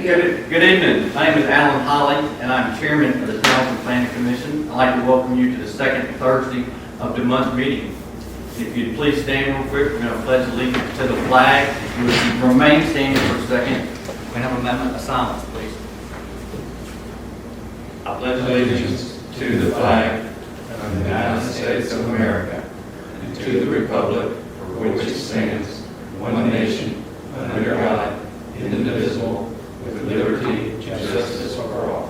Good evening. My name is Alan Holly, and I'm chairman of the Townsend Planning Commission. I'd like to welcome you to the second Thursday of the month meeting. If you'd please stand real quick, we're going to pledge allegiance to the flag. If you would remain standing for a second, we have a moment of silence, please. I pledge Allegiance to the flag of the United States of America and to the republic for which it stands, one nation, under God, indivisible, with liberty and justice for all.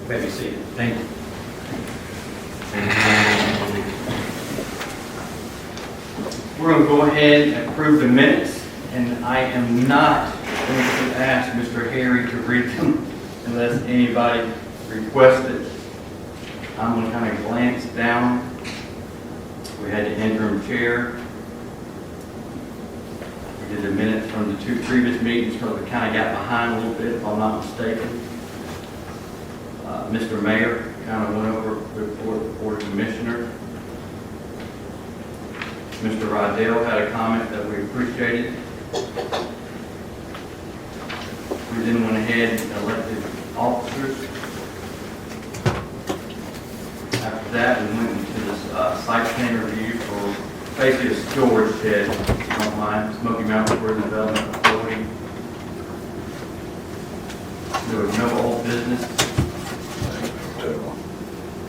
You may be seated. Thank you. We're going to go ahead and approve the minutes, and I am not going to ask Mr. Harry to read them unless anybody requests it. I'm going to kind of glance down. We had the interim chair. We did the minutes from the two previous meetings because we kind of got behind a little bit, if I'm not mistaken. Mr. Mayor kind of went over the report of the Board of Commissioners. Mr. Rydell had a comment that we appreciated. We then went ahead and elected officers. After that, we went into this site plan review for basically a storage shed, if you don't mind, Smoky Mountain Tourism Development Authority. There was no old business.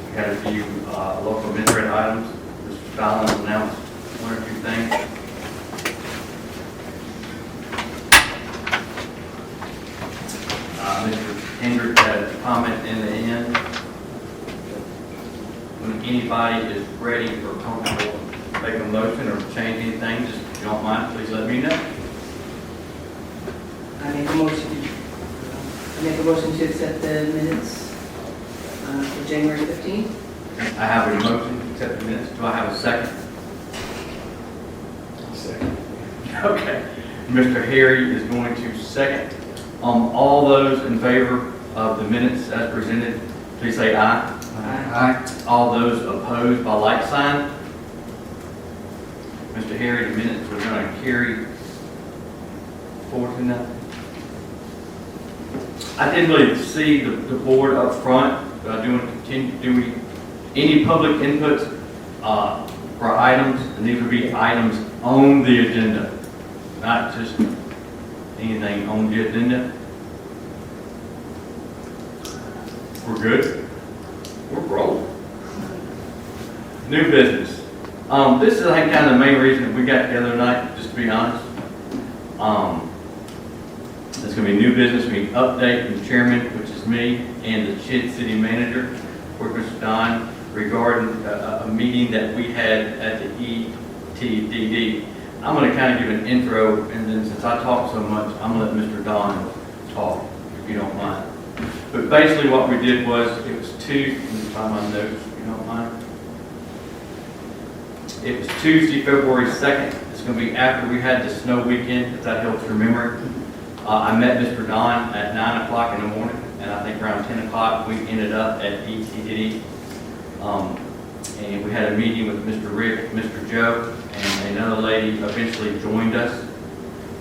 We had a few local administrative items. Mr. Fallon announced one or two things. Mr. Hendrick had a comment in the end. When anybody is ready or comfortable making a motion or change anything, just if you don't mind, please let me know. I make a motion to accept the minutes for January 15th. I have a motion to accept the minutes. Do I have a second? Second. Okay. Mr. Harry is going to second. All those in favor of the minutes as presented, please say aye. Aye. All those opposed by like sign. Mr. Harry, the minutes we're going to carry forward to nothing. I didn't really see the board up front, but I do want to continue doing any public inputs for items, and these would be items on the agenda, not just anything on the agenda. We're good. We're rolling. New business. This is, I think, kind of the main reason that we got together tonight, just to be honest. It's going to be new business. We need update from the chairman, which is me, and the city manager, Mr. Don, regarding a meeting that we had at the ETDD. I'm going to kind of give an intro, and then since I talk so much, I'm going to let Mr. Don talk, if you don't mind. But basically what we did was, it was Tuesday, let me find my notes, if you don't mind. It was Tuesday, February 2nd. It's going to be after we had the snow weekend, if that helps remember. I met Mr. Don at 9 o'clock in the morning, and I think around 10 o'clock we ended up at ETDD. And we had a meeting with Mr. Rick, Mr. Joe, and another lady eventually joined us.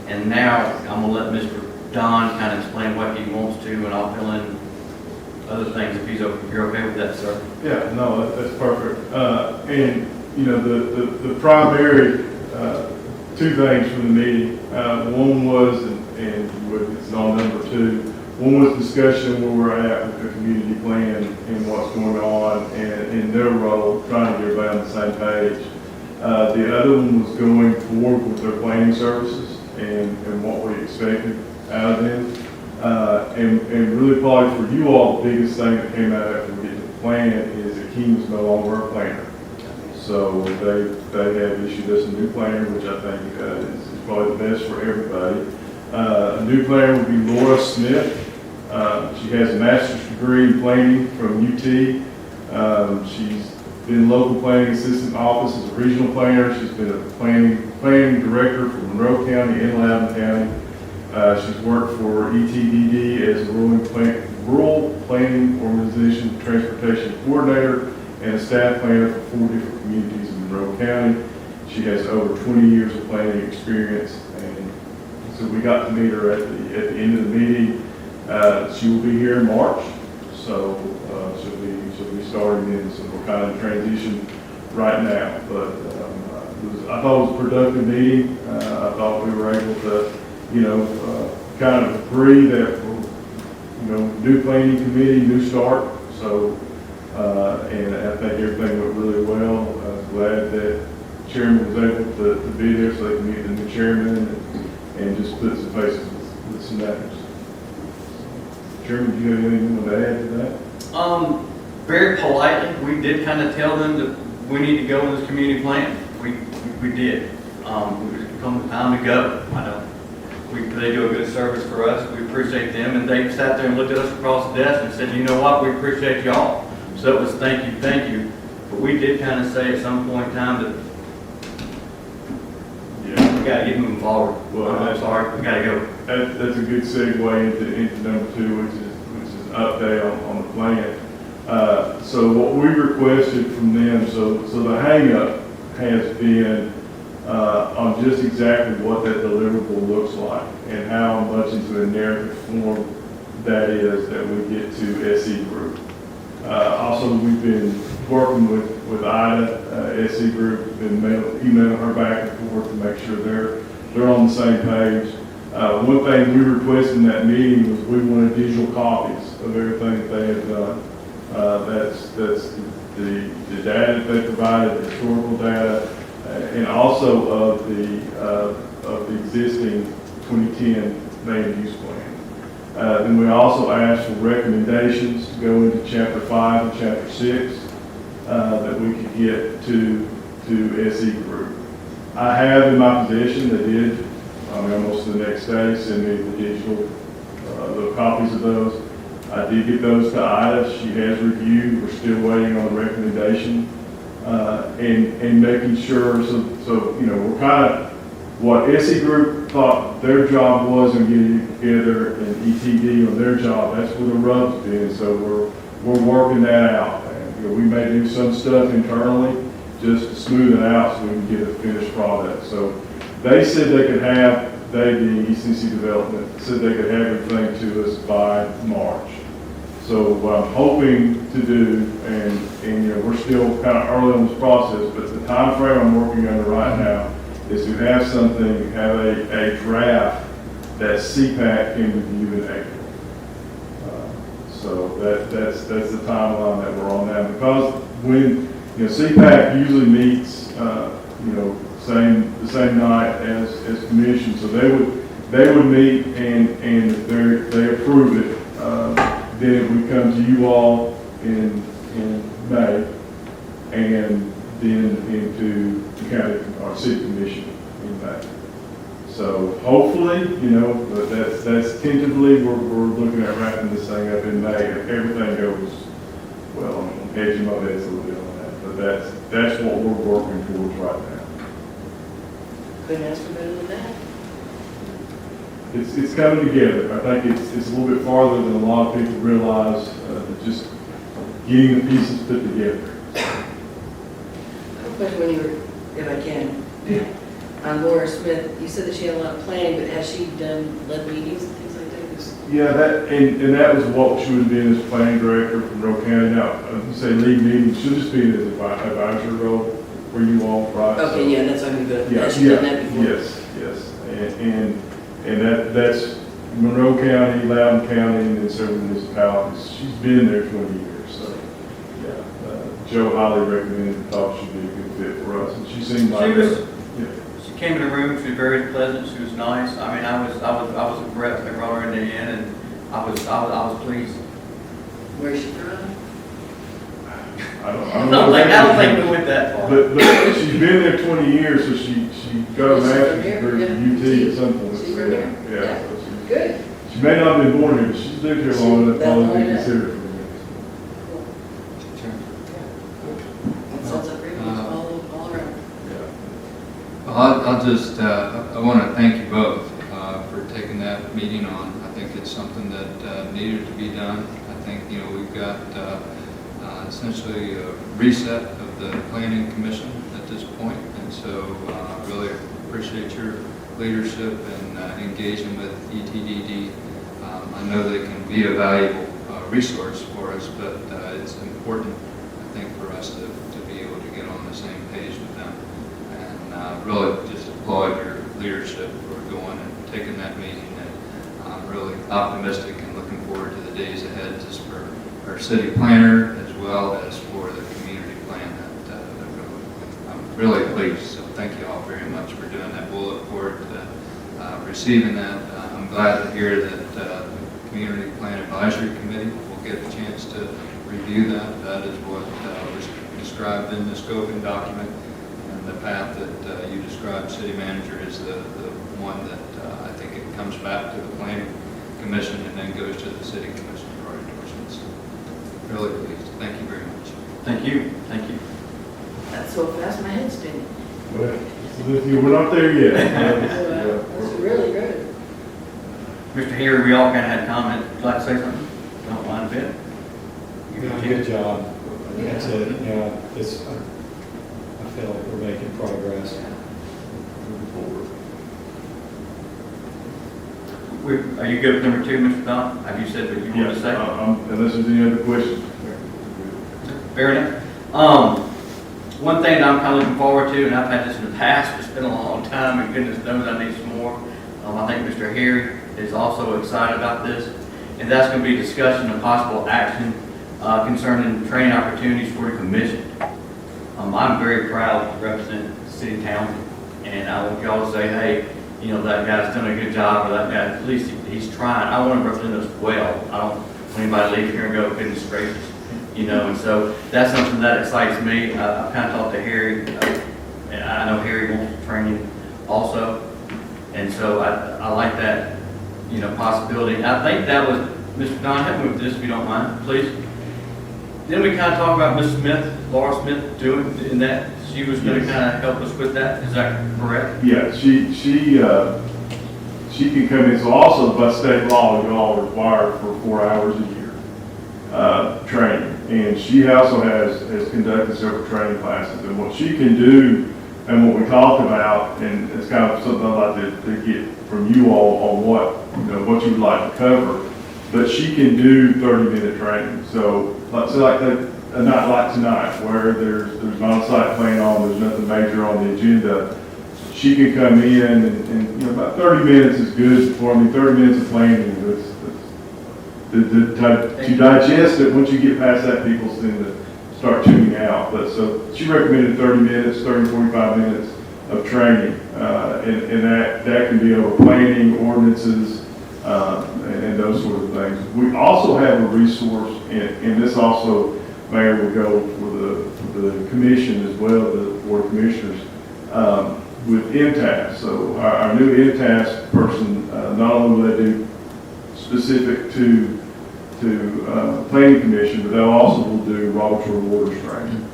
And now I'm going to let Mr. Don kind of explain what he wants to, and I'll fill in other things if he's okay. You're okay with that, sir? Yeah, no, that's perfect. And you know, the primary two things from the meeting. One was, and it's on number two. One was discussion where we're at with the community plan and what's going on, and in their role, trying to get everybody on the same page. The other one was going forward with their planning services and what we expected out of them. And really probably for you all, the biggest thing that came out after we get to the plan is that King's no longer a planner. So they have issued us a new planner, which I think is probably the best for everybody. A new planner would be Laura Smith. She has a master's degree in planning from UT. She's been local planning assistant office as a regional planner. She's been a planning director for Monroe County and Loudoun County. She's worked for ETDD as a rural planning organization transportation coordinator and a staff planner for 4 different communities in Monroe County. She has over 20 years of planning experience, and so we got to meet her at the end of the meeting. She will be here in March, so she'll be starting in, so we're kind of in transition right now. But I thought it was a productive meeting. I thought we were able to, kind of agree that new planning committee, new start. So, and I think everything went really well. I was glad that chairman was able to be there so they can meet the new chairman and just put some faces with some names. Chairman, do you have anything you want to add to that? Very politely, we did kind of tell them that we need to go with this community plan. We did. It was come the time to go. They do a good service for us. We appreciate them, and they sat there and looked at us across the desk and said, you know what, we appreciate y'all. So it was thank you. But we did kind of say at some point in time that we got to get moving forward. Well, I'm sorry, we got to go. That's a good segue into number 2, which is an update on the plan. So what we requested from them, so the hang-up has been on just exactly what that deliverable looks like and how much into a narrative form that is that we get to SE Group. Also, we've been working with Ida, SE Group, been emailing her back and forth to make sure they're on the same page. One thing we requested in that meeting was we wanted digital copies of everything that they had done. That's the data that they provided, the historical data, and also of the existing 2010 land use plan. Then we also asked for recommendations to go into Chapter 5 and Chapter 6 that we could get to SE Group. I have in my possession, they did, almost the next day, send me the digital, the copies of those. I did get those to Ida. She has reviewed. We're still waiting on the recommendation and making sure. So we're kind of what SE Group thought their job was in getting it together, and ETD on their job. That's where the rub's been. So we're working that out. And, we may do some stuff internally just to smooth it out so we can get a finished product. So they said they could have. They, being ECC Development, said they could have everything to us by March. So what I'm hoping to do, and we're still kind of early on this process, but the time frame I'm working under right now is to have something, have a draft that CPAC can review in April. So that's the timeline that we're on now. Because when CPAC usually meets, the same night as commission, so they would meet and if they approve it, then it would come to you all in May, and then into the county or city commission in May. So hopefully, but that's tentatively we're looking at wrapping this thing up in May if everything goes well. I'm hedging my bets a little bit on that, but that's what we're working towards right now. Couldn't ask for better than that. It's coming together. I think it's a little bit farther than a lot of people realize, just getting the pieces put together. I have a question when you were, if I can. On Laura Smith, you said that she had a lot of planning, but has she led meetings and things like that? Yeah, and that was what she would be as planning director from Monroe County. Now, I say lead meetings, she'll just be in the advisory role for you all, right? Okay, yeah, that's what I'm good. Yeah, Has she done that before? Yes. And that's Monroe County, Loudoun County, and then several municipalities. She's been there 20 years, so, yeah. Joe highly recommended and thought she'd be a good fit for us, and she seemed like She came in the room, she was very pleasant, she was nice. I mean, I was impressed. I brought her in the end, and I was pleased. Where's she from? I I don't think we went that far. But she's been there 20 years, so she got a master's degree from UT at some point. She's from here? Yeah. So Good. she may not have been born here, but she's lived here long enough to be considered for me. That sounds like great news all around. Well, I'll just, I want to thank you both for taking that meeting on. I think it's something that needed to be done. I think, we've got essentially a reset of the planning commission at this point, and so leadership and engaging with ETDD. I know they can be a valuable resource for us, but it's important, I think, for us to be able to get on the same page with them. And really just applaud your leadership for going and taking that meeting. And I'm really optimistic and looking forward to the days ahead, just for our city planner as well as for the community plan. I'm really pleased. So thank you all very much for doing that. We'll look forward to receiving that. I'm glad to hear that the Community Plan Advisory Committee will get a chance to review that. That is what was described in the scoping document, and the path that you described, City Manager, is the one that I think it comes back to the Planning Commission and then goes to the City Commission for endorsement. So really pleased. Thank you very much. Thank you, thank you. That's so fast, my head's spinning. Well, we're not there yet. That's really good. Mr. Harry, we all kind of had comment. Would you like to say something? Don't mind a bit. You're doing a good job. That's it. You know, it's, I feel like we're making progress. Moving forward. Are you good with number 2, Mr. Don? Have you said what you want to say? Unless there's any other questions. Fair enough. One thing that I'm kind of looking forward to, and I've had this in the past, it's been a long time, and goodness knows I need some more. I think Mr. Harry is also excited about this, and that's going to be discussion of possible action concerning training opportunities for the commission. I'm very proud to represent the city of Townsend, and I want y'all to say, hey, you know, that guy's done a good job, or that guy, at least he's trying. I want to represent us well. I don't want anybody to leave here and go, goodness gracious. You know, and so that's something that excites me. I've kind of talked to Harry, and I know Harry wants training also, and so I like that, you know, possibility. I think that was, Mr. Don, help me with this if you don't mind, please. Then we kind of talked about Ms. Smith, Laura Smith, doing in that. She was going to kind of help us with that. Is that correct? Yeah, she can come in. So also by state law, you all are required for 4 hours a year training. And she also has conducted several training classes. And what she can do, and what we talked about, and it's kind of something I'd like to get from you all on what you would like to cover. But she can do 30-minute training. So like a night like tonight, where there's not a site plan on, there's nothing major on the agenda. She can come in and you know, about 30 minutes is good for me. 30 minutes of planning. To digest it, once you get past that, people tend to start tuning out. But so she recommended 30 minutes, 30, 45 minutes of training. And that can be over planning, ordinances, and those sort of things. We also have a resource, and this also, Mayor, will go for the commission as well, the Board of Commissioners, with MTAS. So our new MTAS person, not only will they do specific to Planning Commission, but they also will do raw material waters training.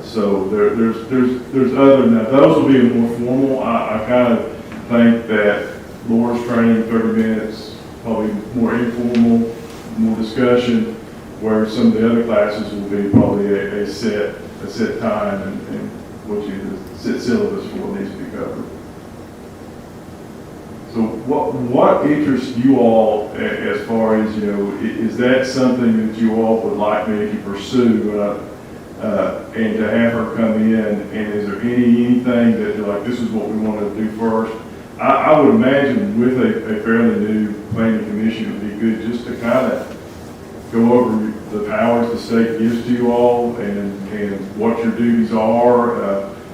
So there's other than that. Those will be more formal. I kind of think that Laura's training, 30 minutes, probably more informal, more discussion, where some of the other classes will be probably a set time and what you set syllabus for what needs to be covered. So what interests you all as far as, you know, is that something that you all would like me to pursue and to have her come in, and is there anything that you're like, this is what we want to do first? I would imagine with a fairly new planning commission, it would be good just to kind of go over the powers the state gives to you all and what your duties are,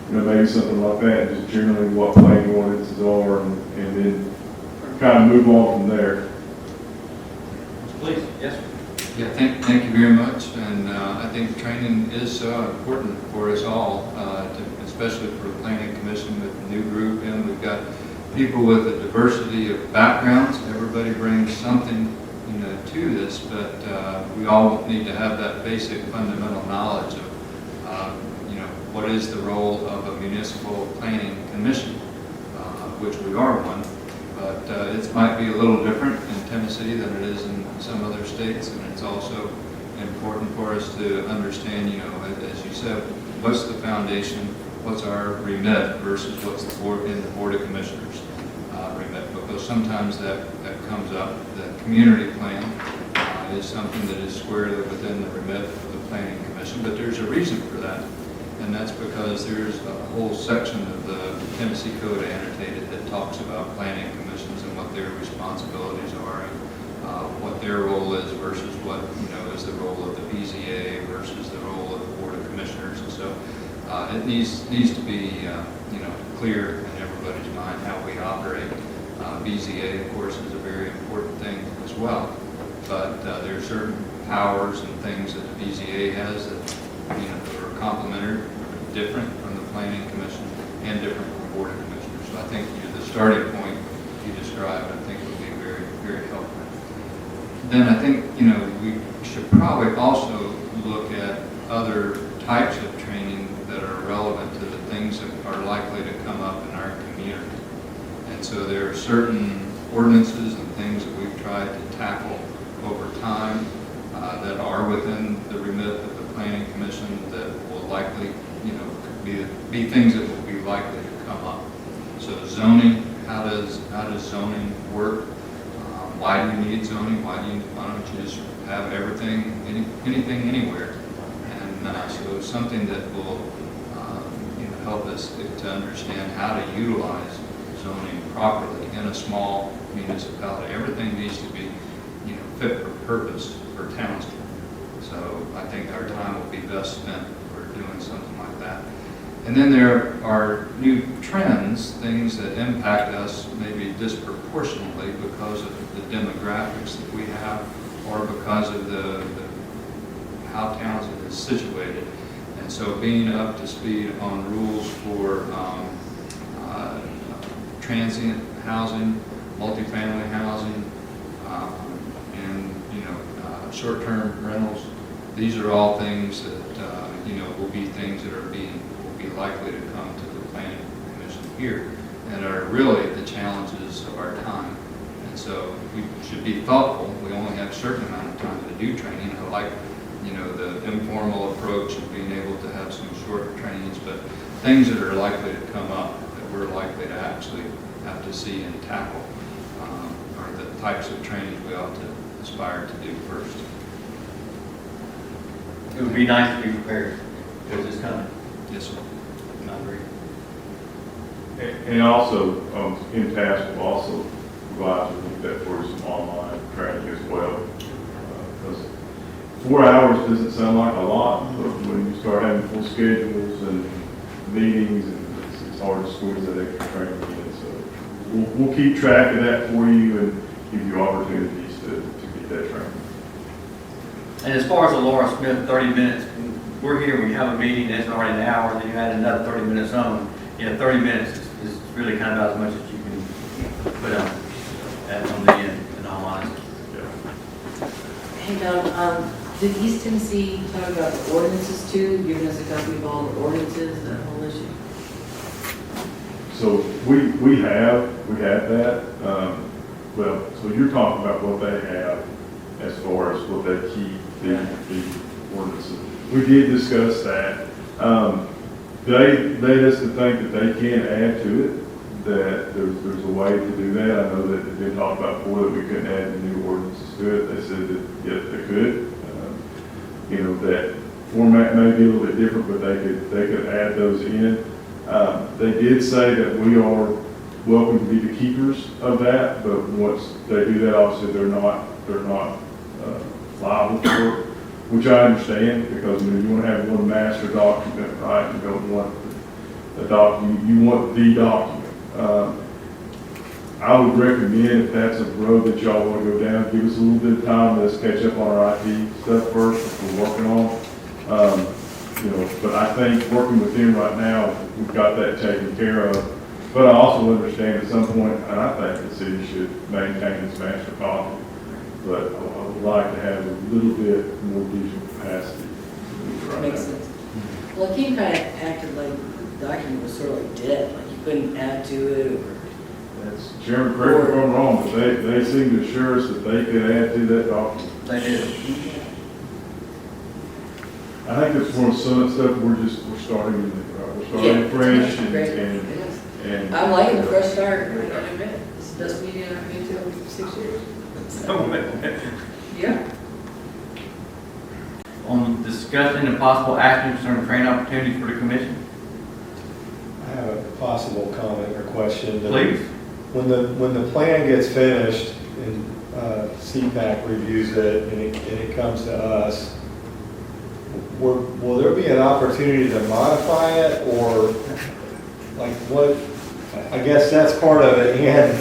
you know, maybe something like that, just generally what planning ordinances are, and then kind of move on from there. Please, yes, sir. Yeah, thank you very much. And I think training is important for us all, especially for the Planning Commission with the new group. And we've got people with a diversity of backgrounds. Everybody brings something, you know, to this, but we all need to have that basic fundamental knowledge of, you know, what is the role of a municipal planning commission, which we are one. But it might be a little different in Tennessee than it is in some other states, and it's also important for us to understand, you know, as you said, what's the foundation what's our remit versus what's the board, in the Board of Commissioners remit, because sometimes that comes up. The community plan is something that is squarely within the remit of the Planning Commission, but there's a reason for that. And that's because there's a whole section of the Tennessee Code annotated that talks about planning commissions and what their responsibilities are, and what their role is versus what, is the role of the BZA versus the role of the Board of Commissioners. And so it needs to be, clear in everybody's mind how we operate. BZA, of course, is a very important thing as well, but there are certain powers and things that the BZA has that, are complementary, different from the Planning Commission, and different from the Board of Commissioners. So I think the starting point you described, I think, would be very, very helpful. Then I think, we should probably also look at other types of training that are relevant to the things that are likely to come up in our community. And so there are certain ordinances and things that we've tried to tackle over time that are within the remit of the Planning Commission that will likely, be things that will be likely to come up. So zoning, how does zoning work? Why do you need zoning? Why don't you just have everything, anything, anywhere? And so something that will, help us to understand how to utilize zoning properly in a small municipality. Everything needs to be, fit for purpose for Townsend. So I think our time will be best spent for doing something like that. And then there are new trends, things that impact us maybe disproportionately because of the demographics that we have, or because of the how Townsend is situated. And so being up to speed on rules for transient housing, multifamily housing, and short-term rentals. These are all things that will be things that will be likely to come to the Planning Commission here, and are really the challenges of our time. And so we should be thoughtful. We only have a certain amount of time to do training. I like the informal approach of being able to have some short trainings, but things that are likely to come up that we're likely to actually have to see and tackle are the types of trainings we ought to aspire to do first. It would be nice to be prepared, because it's coming. Yes, sir. I agree. And also, in task will also provide that for some online training as well. Because 4 hours doesn't sound like a lot, but when you start having full schedules and meetings, and it's hard to squeeze that extra training in. So we'll keep track of that for you and give you opportunities to get that training. And as far as the Laura Smith 30 minutes, we're here, we have a meeting, it's already an hour, then you add another 30 minutes on. 30 minutes is really kind of about as much as you can put on the end, in all honesty. Hey, Don, did East Tennessee talk about the ordinances too, giving us a copy of all the ordinances, that whole issue? So we have that. Well, so you're talking about what they have as far as what they keep the ordinances. We did discuss that. They led us to think that they can add to it, that there's a way to do that. I know that they talked about before that we couldn't add the new ordinances to it. They said that yes, they could. That format may be a little bit different, but they could add those in. They did say that we are welcome to be the keepers of that, but once they do that, obviously they're not liable for it, which I understand, because you want to have one master document, right? You don't want the document, you want the document. I would recommend, if that's a road that y'all want to go down, give us a little bit of time, let's catch up on our IT stuff first, that we're working on. But I think working with them right now, we've got that taken care of. But I also understand at some point, and I think the city should maintain its master copy. But I would like to have a little bit more digital capacity. Right Makes now. sense. Well, King kind of acted like the document was sort of like dead, like you couldn't add to it, or That's, Chairman, correct me if I'm wrong, but they seem to assure us that they could add to that document. They did. I think that's one of some stuff we're starting, we're starting fresh and. I'm liking the fresh start. It's the best meeting I've been to in 6 years. Yeah. On discussion and possible action concerning training opportunities for the commission, I have a possible comment or question. please. When the plan gets finished and CPAC reviews it and it comes to us, will there be an opportunity to modify it, or like what? I guess that's part of it. And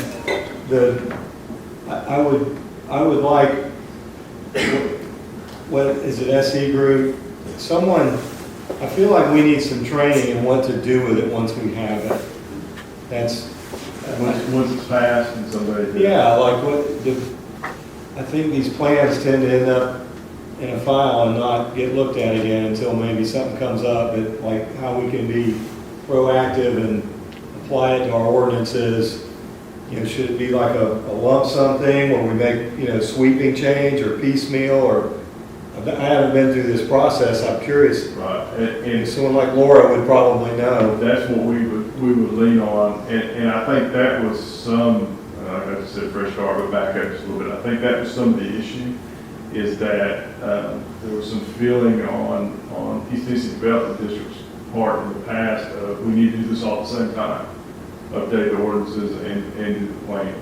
I would like, what is it, SE group? Someone, I feel like we need some training in what to do with it once we have it. That's Once it's passed and somebody. yeah, like I think these plans tend to end up in a file and not get looked at again until maybe something comes up, but like how we can be proactive and apply it to our ordinances. You know, should it be like a lump sum thing where we make, you know, sweeping change or piecemeal, or I haven't been through this process, I'm curious. Right, And and someone like Laura would probably know. that's what we would lean on, and I think that was some, like I just said, fresh start, but back up just a little bit. I think that was some of the issue, is that there was some feeling on East Tennessee Development District's part in the past of we need to do this all at the same time, update the ordinances and do the plan.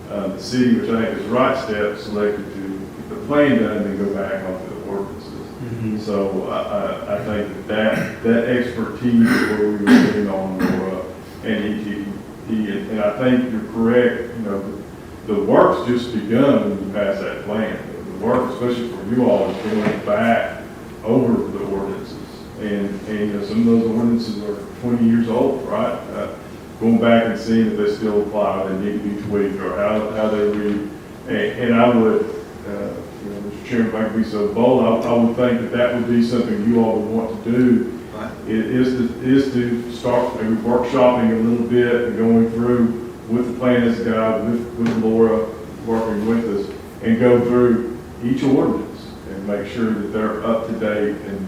The city, which I think is the right step, selected to get the plan done and then go back onto the ordinances. So I think that expertise is where we were leaning on Laura and ETP, and I think you're correct. You know, the work's just begun when you pass that plan. The work, especially for you all, is going back over the ordinances, and you know, some of those ordinances are 20 years old, right? Going back and seeing if they still apply, they need to be tweaked, or how they read. And I would, you know, Mr. Chairman, if I could be so bold, I would think that would be something you all would want to do. Right. It is to start maybe workshopping a little bit and going through with the plan as a guide, with Laura working with us, and go through each ordinance and make sure that they're up to date and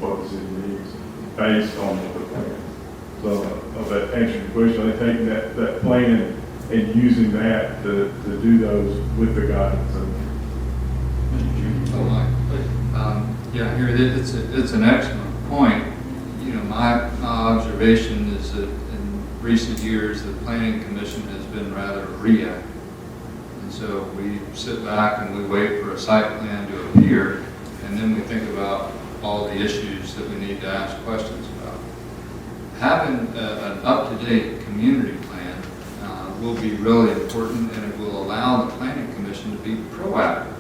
what the city needs based on the plan. So, that answers your question. I think taking that plan and using that to do those with the guidance. Yeah, here, it's an excellent point. You know, my observation is that in recent years, the Planning Commission has been rather reactive. And so we sit back and we wait for a site plan to appear, and then we think about all the issues that we need to ask questions about. Having an up-to-date community plan will be really important, and it will allow the Planning Commission to be proactive.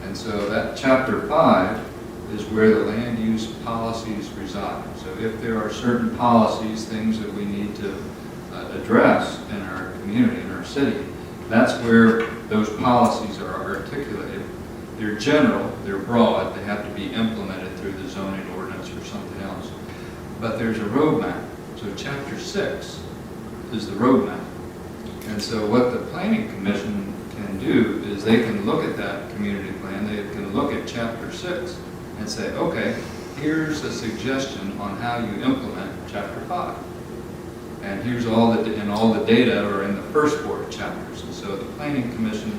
And so that Chapter 5 is where the land use policies reside. So if there are certain policies, things that we need to address in our community, in our city, that's where those policies are articulated. They're general, they're broad, they have to be implemented through the zoning ordinance or something else. But there's a roadmap. So Chapter 6 is the roadmap. And so what the Planning Commission can do is they can look at that community plan, they can look at Chapter 6 and say, okay, here's a suggestion on how you implement Chapter 5. And here's all the data are in the first 4 chapters. And so the Planning Commission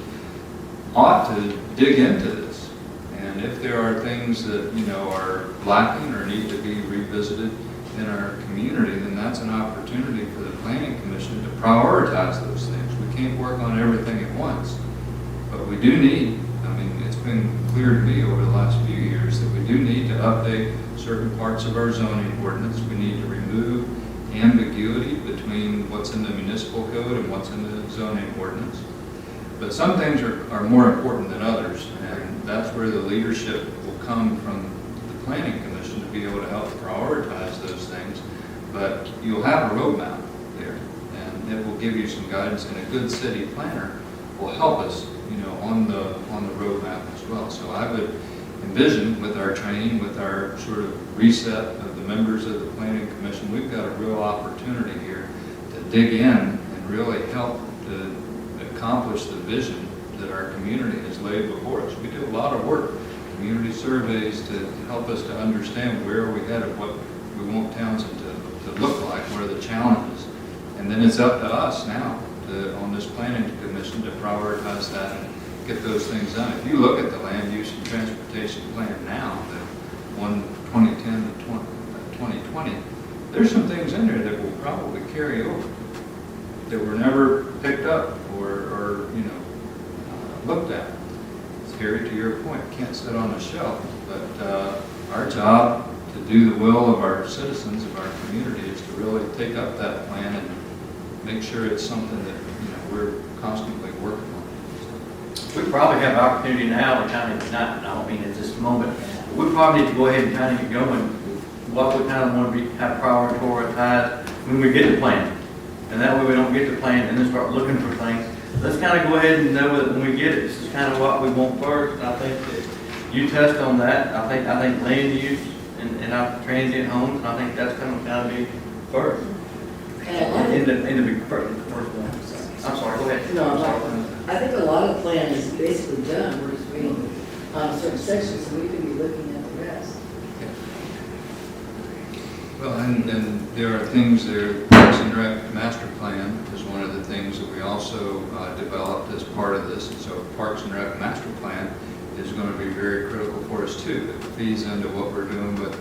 ought to dig into this. And if there are things that, you know, are lacking or need to be revisited in our community, then that's an opportunity for the Planning Commission to prioritize those things. We can't work on everything at once, but we do need, I mean, it's been clear to me over the last few years that we do need to update certain parts of our zoning ordinance. We need to remove ambiguity between what's in the municipal code and what's in the zoning ordinance. But some things are more important than others, and that's where the leadership will come from the Planning Commission to be able to help prioritize those things. But you'll have a roadmap there, and it will give you some guidance, and a good city planner will help us, you know, on the roadmap as well. So I would envision with our training, with our sort of reset of the members of the Planning Commission, we've got a real opportunity here to dig in and really help to accomplish the vision that our community has laid before us. We do a lot of work to community surveys to help us to understand where we headed, what we want Townsend to look like, what are the challenges. And then it's up to us now, on this planning commission, to prioritize that and get those things done. If you look at the land use and transportation plan now, the one 2010 to 2020, there's some things in there that will probably carry over, that were never picked up or looked at. Scary to your point, can't sit on a shelf, but our job to do the will of our citizens, of our community, is to really take up that plan and make sure it's something that we're constantly working on. We probably have opportunity now to kind of, I don't mean at this moment, we probably need to go ahead and kind of get going. What we kind of want to have prioritized when we get the plan. And that way we don't get the plan and then start looking for things. Let's kind of go ahead and know that when we get it, this is kind of what we want first. And I think that you touched on that. I think land use and our transient homes, and I think that's going to kind of be first. In the big first one. I'm sorry, go ahead. No, I think a lot of the plan is basically done. We're just reading certain sections, so we can be looking at the rest. Well, and there are things there, Parks and Rec Master Plan is one of the things that we also developed as part of this. And so Parks and Rec Master Plan is going to be very critical for us too. It feeds into what we're doing with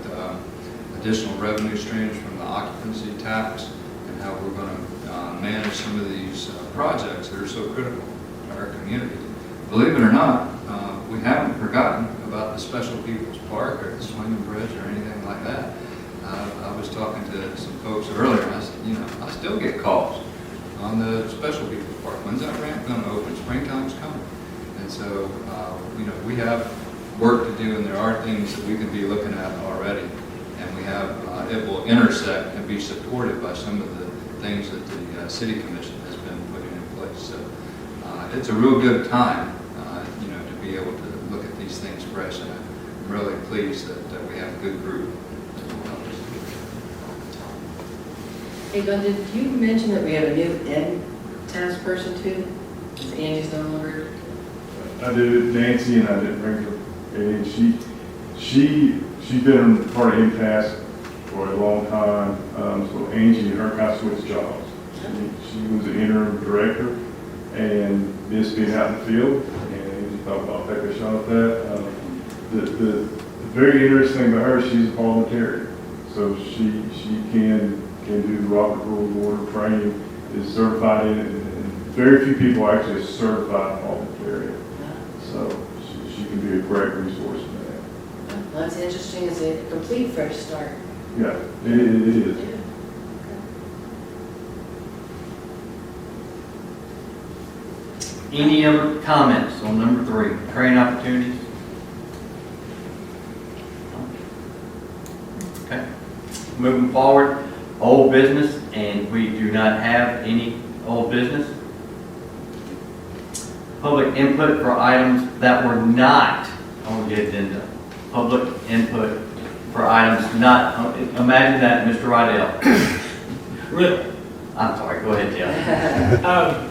additional revenue streams from the occupancy tax and how we're going to manage some of these projects that are so critical to our community. Believe it or not, we haven't forgotten about the Special People's Park or the Swinging Bridge or anything like that. I was talking to some folks earlier, and I said, I still get calls on the Special People's Park. When's that ramp going to open? Springtime's coming. And so, we have work to do, and there are things that we can be looking at already. And we have, it will intersect and be supported by some of the things that the City Commission has been putting in place. So, it's a real good time, to be able to look at these things fresh. And I'm really pleased that we have a good group. Hey, Don, did you mention that we have a new ed task person too? Is Angie's no longer? I did Nancy, and I didn't bring her. And she's been part of MTask for a long time. So Angie and her kind of switched jobs. She was the interim director, and this being out in the field, and Angie thought I'll take a shot at that. The very interesting thing about her, she's a parliamentarian, so she can do the Robert Rules of Order training, is certified in it, and very few people actually are certified parliamentarian. So she can be a great resource in that. Well, that's interesting. It's a complete fresh start. Yeah, it is. Yeah. Any other comments on number 3, training opportunities? Okay. Moving forward, old business, and we do not have any old business. Public input for items that were not on the agenda. Public input for items not, imagine that, Mr. Rydell. Really? I'm sorry, go ahead, Jeff.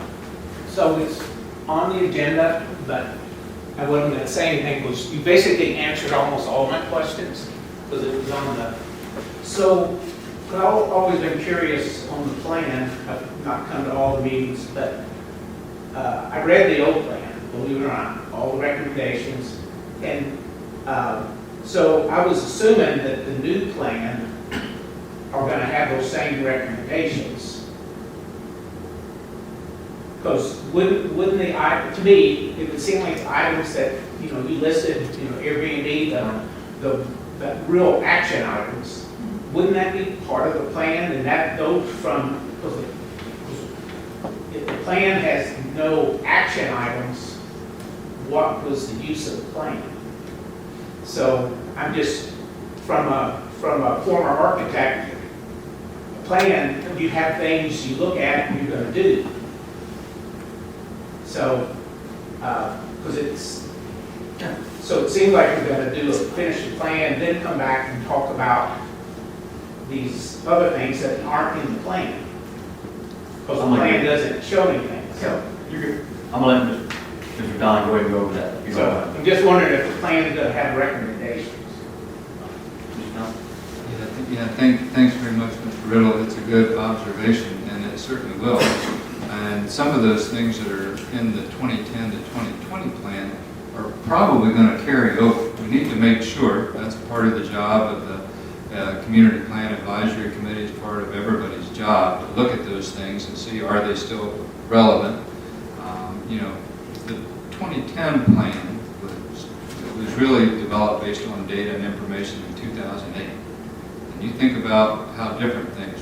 So it's on the agenda, but I wasn't going to say anything, because you basically answered almost all my questions, because it was on the, so I've always been curious on the plan. I've not come to all the meetings, but I read the old plan, believe it or not, all the recommendations, and so I was assuming that the new plan are going to have those same recommendations. Because wouldn't the item, to me, it would seem like it's items that, you listed, Airbnb, the real action items. Wouldn't that be part of the plan? And that those from, because if the plan has no action items, what was the use of the plan? So I'm just, from a former architect, a plan, you have things you look at and you're going to do. So, because so it seems like we're going to finish the plan, then come back and talk about these other things that aren't in the plan. Because the plan doesn't show anything, so. You're good. I'm going to let Mr. Don, go ahead and go over that. if you don't So mind. I'm just wondering if the plan is going to have recommendations. Mr. Don? Thanks very much, Mr. Riddle. It's a good observation, and it certainly will. And some of those things that are in the 2010 to 2020 plan are probably going to carry over. We need to make sure, that's part of the job of the Community Plan Advisory Committee, is part of everybody's job, to look at those things and see, are they still relevant? The 2010 plan was really developed based on data and information in 2008. And you think about how different things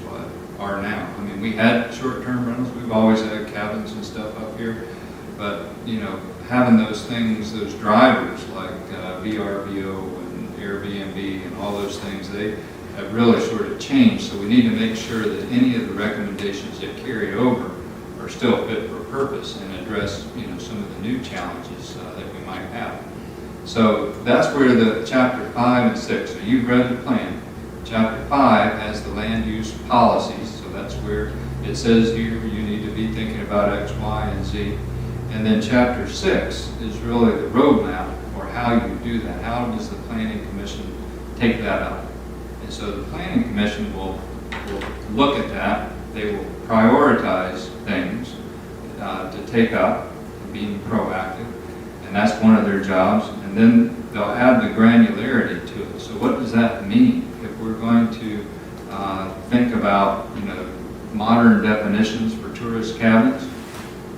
are now. I mean, we had short-term rentals, we've always had cabins and stuff up here, but, having those things, those drivers like VRBO and Airbnb and all those things, they have really sort of changed. So we need to make sure that any of the recommendations that carry over are still fit for purpose and address, some of the new challenges that we might have. So that's where the chapter 5 and 6, so you've read the plan. Chapter 5 has the land use policies, so that's where it says here you need to be thinking about X, Y, and Z. And then chapter 6 is really the roadmap for how you do that. How does the Planning Commission take that up? And so the Planning Commission will look at that. They will prioritize things to take up, being proactive, and that's one of their jobs. And then they'll add the granularity to it. So what does that mean? If we're going to think about, modern definitions for tourist cabins,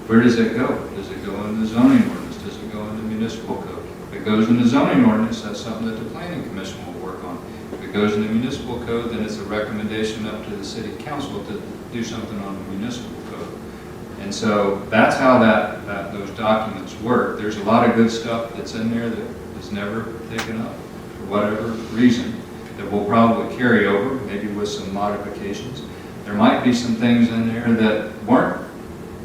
where does it go? Does it go in the zoning ordinance? Does it go in the municipal code? If it goes in the zoning ordinance, that's something that the Planning Commission will work on. If it goes in the municipal code, then it's a recommendation up to the city council to do something on the municipal code. And so that's how those documents work. There's a lot of good stuff that's in there that was never taken up for whatever reason that will probably carry over, maybe with some modifications. There might be some things in there that weren't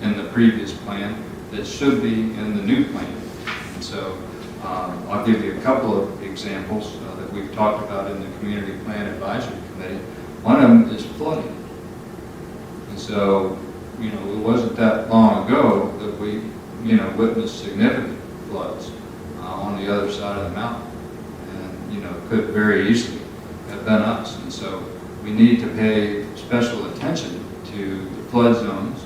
in the previous plan that should be in the new plan. And so I'll give you a couple of examples that we've talked about in the Community Plan Advisory Committee. One of them is flooding. And so, it wasn't that long ago that we, witnessed significant floods on the other side of the mountain. And, could very easily have been us. And so we need to pay special attention to the flood zones.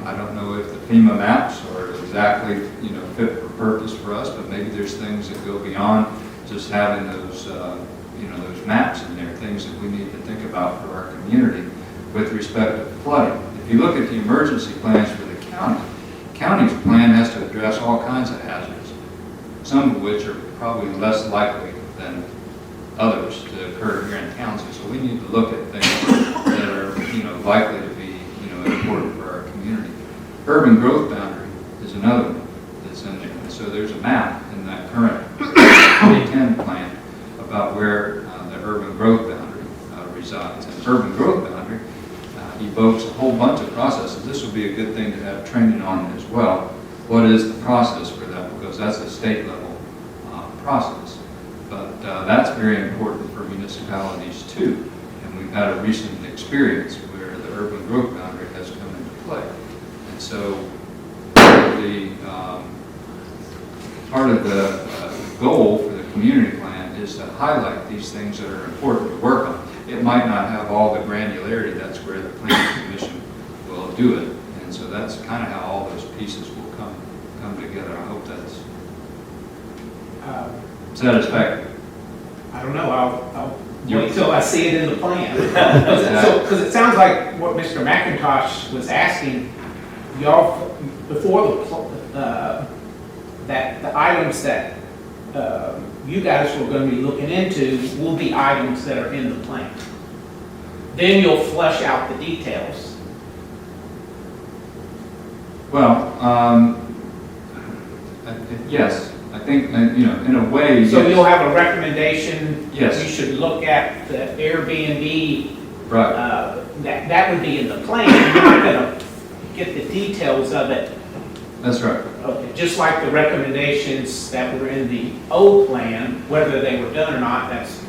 I don't know if the FEMA maps are exactly, fit for purpose for us, but maybe there's things that go beyond just having those, those maps in there, things that we need to think about for our community with respect to flooding. If you look at the emergency plans for the county's plan has to address all kinds of hazards, some of which are probably less likely than others to occur here in Townsend. So we need to look at things that are, likely to be, important for our community. Urban growth boundary is another one that's in there. And so there's a map in that current 2010 plan about where the urban growth boundary resides. And urban growth boundary evokes a whole bunch of processes. This would be a good thing to have training on as well. What is the process for that? Because that's a state level process. But that's very important for municipalities too. And we've had a recent experience where the urban growth boundary has come into play. And so part of the goal for the community plan is to highlight these things that are important to work on. It might not have all the granularity. That's where the Planning Commission will do it. And so that's kind of how all those pieces will come together. I hope that's satisfactory. I don't know, I'll You're- wait till I see it in the plan. Because it sounds like what Mr. McIntosh was asking, y'all, before that the items that you guys were going to be looking into will be items that are in the plan. Then you'll flesh out the details. Well, yes, I think, in a way, So yes. you'll have a recommendation. Yes. You should look at the Airbnb. Right. That would be in the plan. You're not going to get the details of it. That's right. Okay, just like the recommendations that were in the old plan, whether they were done or not, that's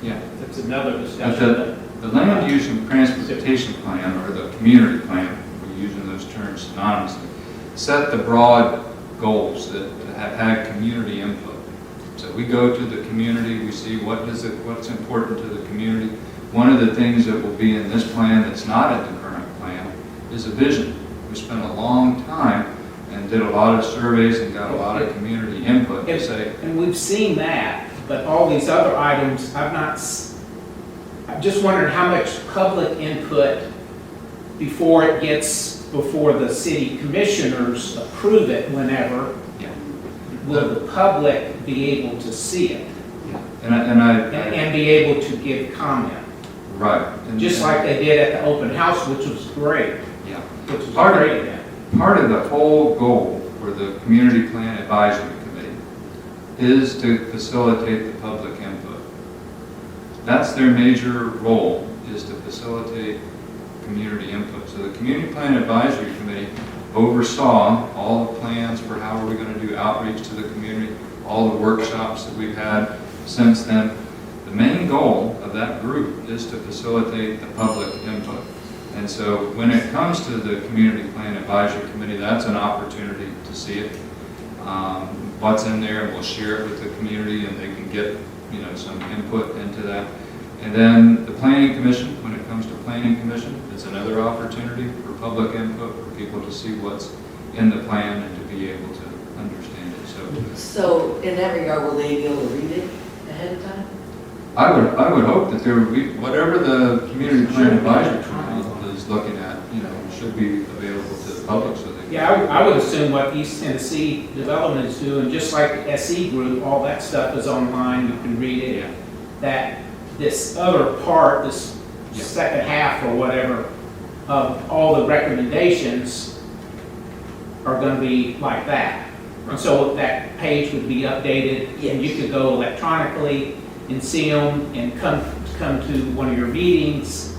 Yeah. another But discussion. the land use and transportation plan, or the community plan, we're using those terms synonymously, set the broad goals that have had community input. So we go to the community, we see what's important to the community. One of the things that will be in this plan that's not in the current plan is a vision. We spent a long time and did a lot of surveys and got a lot of community input to say, And we've seen that, but all these other items, I'm just wondering how much public input before it gets, before the city commissioners approve it whenever, yeah. will the public be able to see it And and be able to give comment? right. And- Just like they did at the open house, which was great, Yeah. which was a Part of great it- event. Part of the whole goal for the Community Plan Advisory Committee is to facilitate the public input. That's their major role, is to facilitate community input. So the Community Plan Advisory Committee oversaw all the plans for how are we going to do outreach to the community, all the workshops that we've had since then. The main goal of that group is to facilitate the public input. And so when it comes to the Community Plan Advisory Committee, that's an opportunity to see it. What's in there, and we'll share it with the community, and they can get, some input into that. And then the Planning Commission, when it comes to Planning Commission, it's another opportunity for public input, for people to see what's in the plan and to be able to understand it. So in that regard, will they be able to read it ahead of time? I would hope that there would be, whatever the Community Plan Advisory Committee is looking at, should be available to the public so they can. Yeah, I would assume what East Tennessee Development is doing, just like the SE Group, all that stuff is online, you can read it. Yeah. That this other part, this Yeah. second half or whatever, of all the recommendations are gonna be like that. And so that page would be updated, and you could go electronically and see them and come to one of your meetings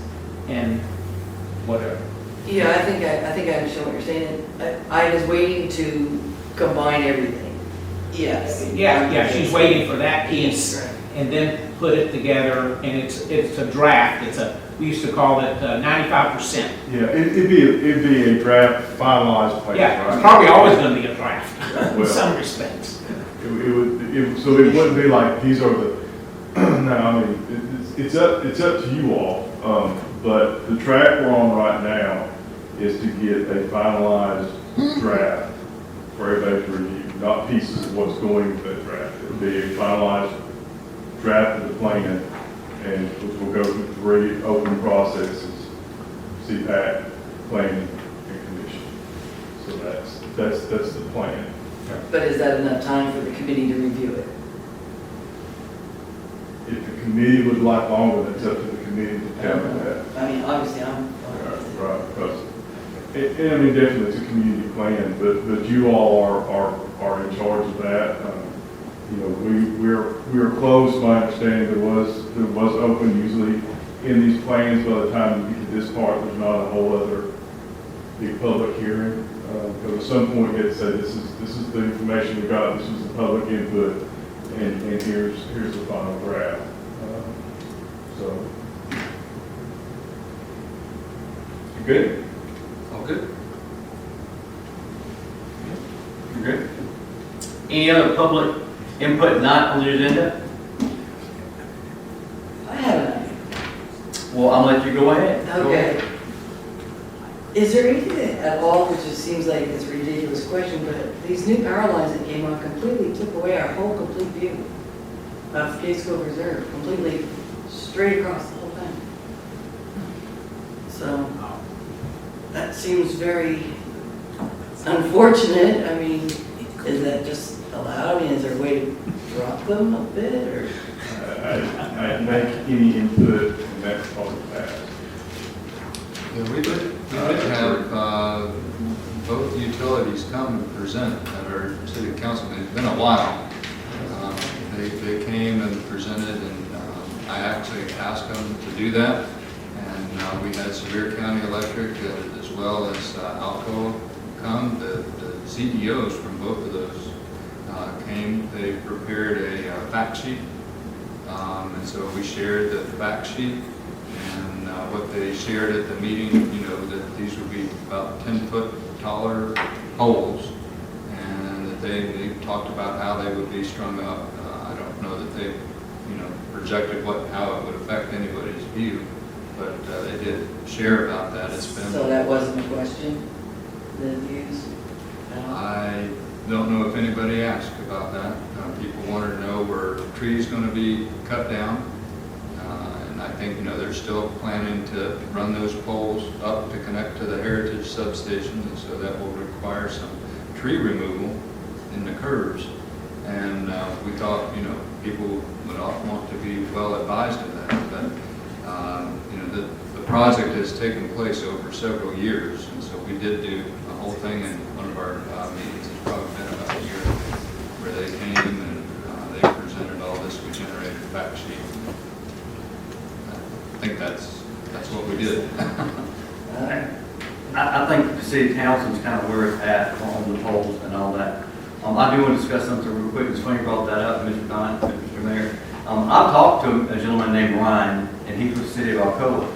and whatever. Yeah, I think I understand what you're saying. I was waiting to combine everything. Yes. Yeah, she's waiting for that piece Right. and then put it together, and it's a draft, we used to call it 95%. Yeah, it'd be a draft finalized plan, Yeah, it's right? probably always gonna be a draft, in Well. some respects. So it wouldn't be like, these are the, no, I mean, it's up to you all. But the track we're on right now is to get a finalized draft for everybody to review, not pieces of what's going into that draft. It'll be a finalized draft of the plan, and which will go through 3 open processes: CPAC, planning, and commission. So that's the plan. But is that enough time for the committee to review it? If the committee would like longer, that's up to the committee to tell me that. I mean, obviously, I'm. Right, because, and I mean, definitely it's a community plan, but you all are in charge of that. We're close, my understanding, there was open usually in these plans. By the time you get to this part, there's not a whole other big public hearing. Because at some point you had to say, this is the information we got, this is the public input, and here's the final draft. So. You good? All good? You good? Any other public input not on the agenda? I have an idea. Well, I'll let you go ahead. Go ahead. Okay. Is there anything at all, which just seems like it's a ridiculous question, but these new power lines that came on completely took away our whole complete view of Case Cove Reserve, completely straight across the whole thing. So, that seems very unfortunate. I mean, is that just allowed? I mean, is there a way to drop them a bit, or? I make any input in that part of that. Yeah, we did have both utilities come and present at our city council meeting. It's been a while. They came and presented, and I actually asked them to do that. And we had Sevier County Electric as well as Alcoa come. The CEOs from both of those came. They prepared a fact sheet. And so we shared the fact sheet, and what they shared at the meeting, that these would be about 10-foot taller poles, and that that they talked about how they would be strung up. I don't know that they, projected how it would affect anybody's view, but they did share about that. It's been. So that wasn't a question, the views? I don't know if anybody asked about that. People wanted to know were trees going to be cut down. And I think, they're still planning to run those poles up to connect to the heritage substation, and so that will require some tree removal in the curves. And we thought, people would often want to be well advised of that, but, the project has taken place over several years, and so we did do the whole thing in one of our meetings. It's probably been about a year where they came and they presented all this. We generated a fact sheet. I think that's what we did. I think the city of Townsend's kind of where it's at on the polls and all that. I do want to discuss something real quick. It's funny you brought that up, Mr. Don, Mr. Mayor. I've talked to a gentleman named Ryan, and he's with the city of Alcoa.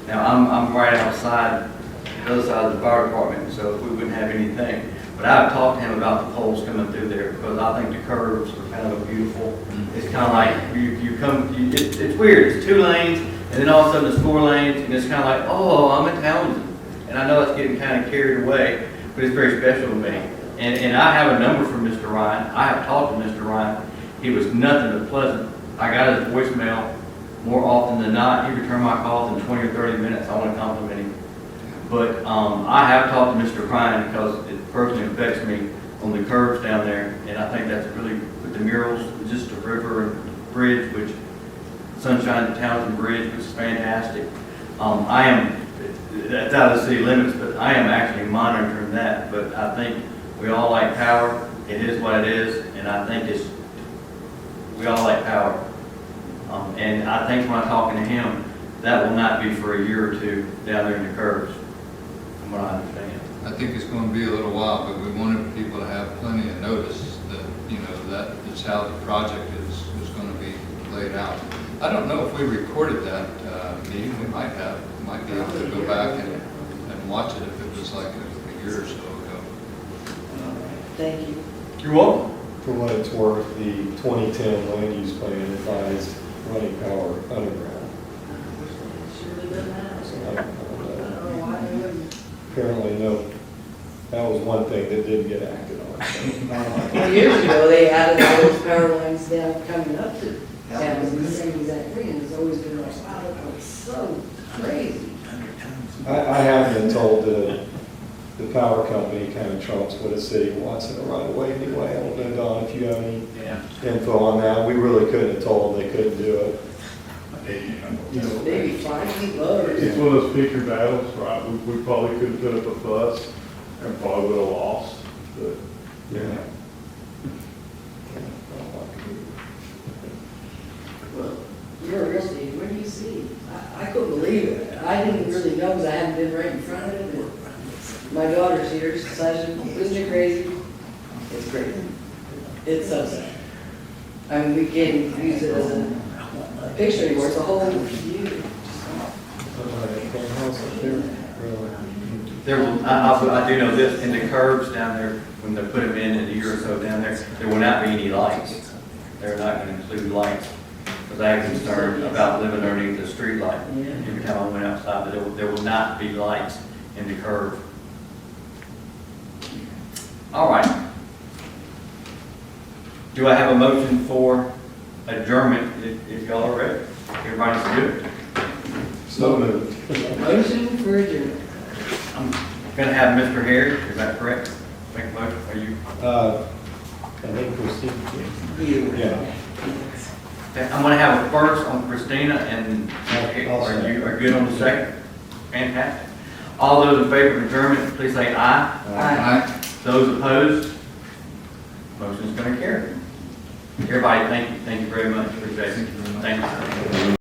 Now, I'm right outside the other side of the fire department, so we wouldn't have anything. But I've talked to him about the poles coming through there, because I think the curves are kind of beautiful. It's kind of like it's weird. It's 2 lanes, and then all of a sudden it's 4 lanes, and it's kind of like, oh, I'm in Townsend. And I know it's getting kind of carried away, but it's very special to me. And I have a number from Mr. Ryan. I have talked to Mr. Ryan. He was nothing but pleasant. I got his voicemail more often than not. He returned my calls in 20 or 30 minutes. I want to compliment him. But I have talked to Mr. Ryan because it personally affects me on the curves down there. And I think that's really, with the murals, just the river and bridge, which Sunshine to Townsend Bridge, which is fantastic. That's out of the city limits, but I am actually monitoring that. But I think we all like power. It is what it is, and I think we all like power. And I think when I'm talking to him, that will not be for a year or 2 down there in the curves, from what I understand. I think it's going to be a little while, but we wanted people to have plenty of notice that, that is how the project is going to be laid out. I don't know if we recorded that meeting. We might be able to go back and watch it if it was like a year or so ago. Thank you. You're welcome. For what it's worth, the 2010 land use plan advised running power underground. Surely doesn't matter. So I don't know why they wouldn't. apparently, no, that was one thing that didn't get acted on. Well, years ago, they added all those power lines down coming up to Townsend, the same exact thing, and it's always been like, wow, that was so crazy. I have been told that the power company kind of trumps what a city wants in a right of way anyway. I don't know, Don, if you have any info on that. We really couldn't have told them they couldn't do it. Maybe 5 feet lower. It's one of those picture battles, right? We probably could have put up a fuss and probably would have lost, but, Yeah. Well, you're a real estate, where do you see? I couldn't believe it. I didn't really know because I hadn't been right in front of it. But my daughter's here, she's isn't it crazy? It's crazy. It's so sad. I mean, we can't use it as a picture anymore, it's a whole view. There will, I do know this, in the curves down there, when they put them in a year or so down there, there will not be any lights. They're not going to include lights, because I am concerned about living underneath the street light. Every time I went outside, but there will not be lights in the curve. All right. Do I have a motion for adjournment, if y'all are ready? Everybody's good? So moved. Motion for adjournment. I'm going to have Mr. Harry, is that correct? Make a motion, are you? I think Christine. You. Yeah. Okay, I'm going to have a first on Christina, and are you good on the second? Fantastic. All those in favor of adjournment, please say aye. Aye. Those opposed, motion is going to carry. Everybody, thank you very much. Appreciate it. Thank you.